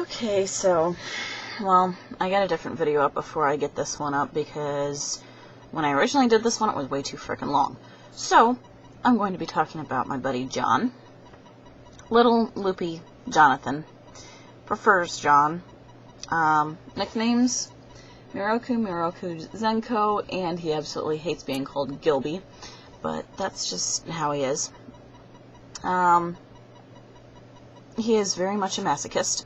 Okay, so, well, I got a different video up before I get this one up because when I originally did this one, it was way too freaking long. So, I'm going to be talking about my buddy John. Little Loopy Jonathan. Prefers John. Nicknames, Miroku Zenko, and he absolutely hates being called Gilby. But that's just how he is. He is very much a masochist.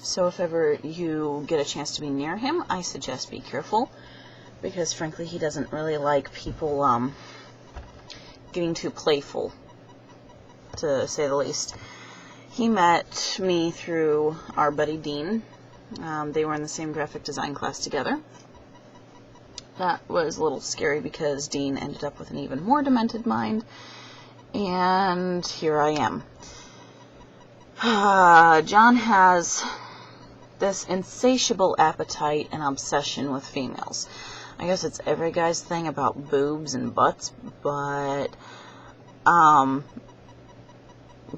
So if ever you get a chance to be near him, I suggest be careful. Because frankly, he doesn't really like people getting too playful, to say the least. He met me through our buddy Dean. They were in the same graphic design class together. That was a little scary because Dean ended up with an even more demented mind. And here I am. John has this insatiable appetite and obsession with females. I guess it's every guy's thing about boobs and butts, but John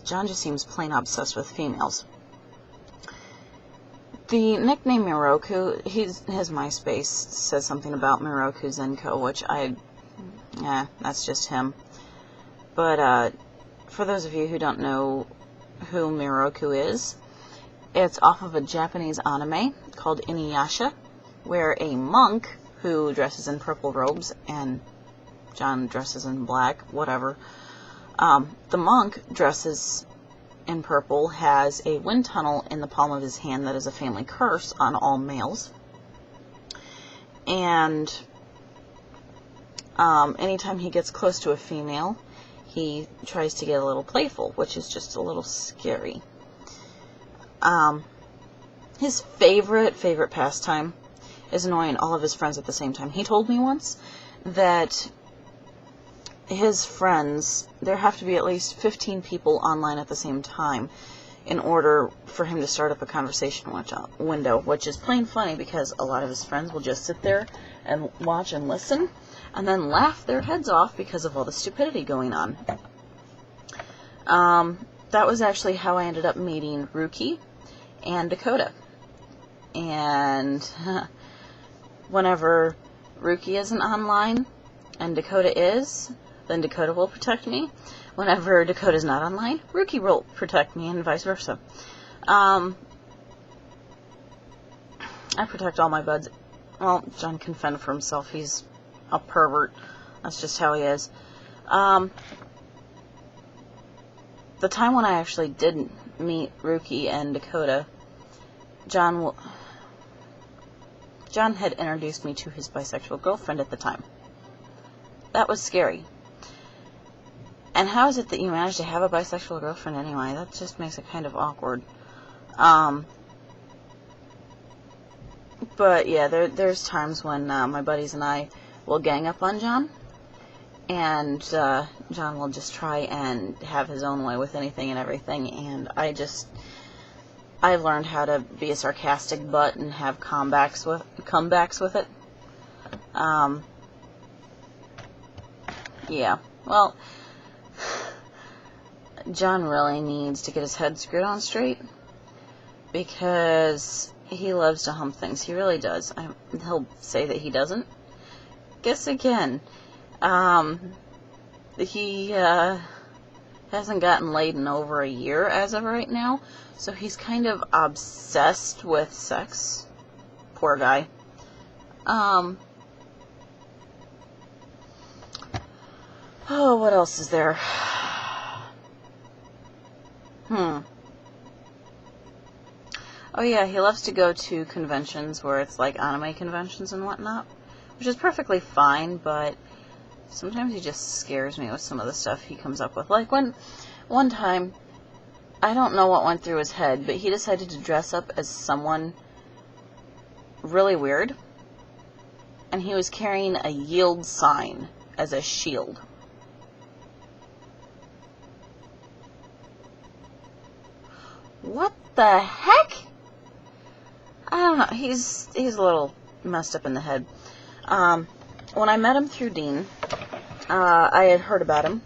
just seems plain obsessed with females. The nickname Miroku, his MySpace says something about Miroku Zenko, which that's just him. But for those of you who don't know who Miroku is, it's off of a Japanese anime called Inuyasha, where a monk who dresses in purple robes, and John dresses in black, whatever. The monk dresses in purple, has a wind tunnel in the palm of his hand that is a family curse on all males. And anytime he gets close to a female, he tries to get a little playful, which is just a little scary. His favorite pastime is annoying all of his friends at the same time. He told me once that his friends, there have to be at least 15 people online at the same time in order for him to start up a conversation window, which is plain funny because a lot of his friends will just sit there and watch and listen and then laugh their heads off because of all the stupidity going on. That was actually how I ended up meeting Ruki and Dakota. And whenever Ruki isn't online and Dakota is, then Dakota will protect me. Whenever Dakota's not online, Ruki will protect me, and vice versa. I protect all my buds. Well, John can fend for himself. He's a pervert. That's just how he is. The time when I actually did meet Ruki and Dakota, John had introduced me to his bisexual girlfriend at the time. That was scary. And how is it that you managed to have a bisexual girlfriend anyway? That just makes it kind of awkward. But yeah, there's times when my buddies and I will gang up on John. And John will just try and have his own way with anything and everything. And I've learned how to be a sarcastic butt and have comebacks with it. Yeah. Well, John really needs to get his head screwed on straight because he loves to hump things. He really does. He'll say that he doesn't. Guess again. He hasn't gotten laid in over a year as of right now, so he's kind of obsessed with sex. Poor guy. Oh, what else is there? Oh yeah, he loves to go to conventions where it's like anime conventions and whatnot, which is perfectly fine, but sometimes he just scares me with some of the stuff he comes up with. Like one time, I don't know what went through his head, but he decided to dress up as someone really weird, and he was carrying a yield sign as a shield. What the heck? I don't know. He's a little messed up in the head. When I met him through Dean, I had heard about him,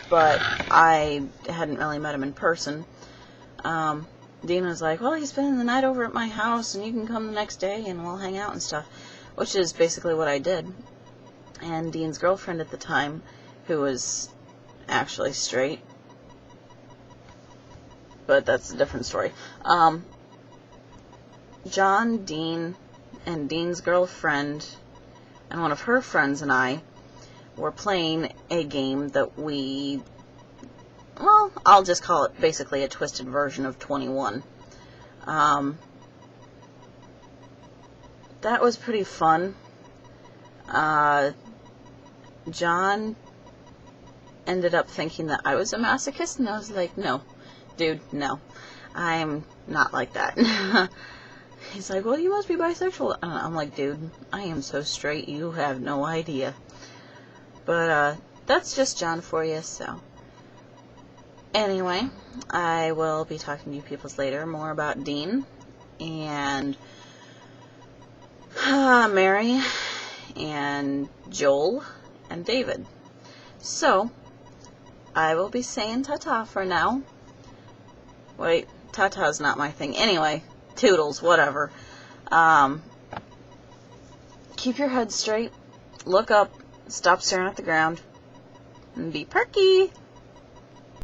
but I hadn't really met him in person. Dean was like, well, he's spending the night over at my house, and you can come the next day, and we'll hang out and stuff, which is basically what I did. And Dean's girlfriend at the time, who was actually straight, but that's a different story. John, Dean, and Dean's girlfriend, and one of her friends and I were playing a game that well, I'll just call it basically a twisted version of 21. That was pretty fun. John ended up thinking that I was a masochist, and I was like, no, dude, no. I'm not like that. He's like, well, you must be bisexual. And I'm like, dude, I am so straight, you have no idea. But, that's just John for you, so. Anyway, I will be talking to you peoples later more about Dean and Mary and Joel and David. So, I will be saying ta-ta for now. Wait, ta-ta's not my thing. Anyway, toodles, whatever. Keep your head straight, look up, stop staring at the ground, and be perky.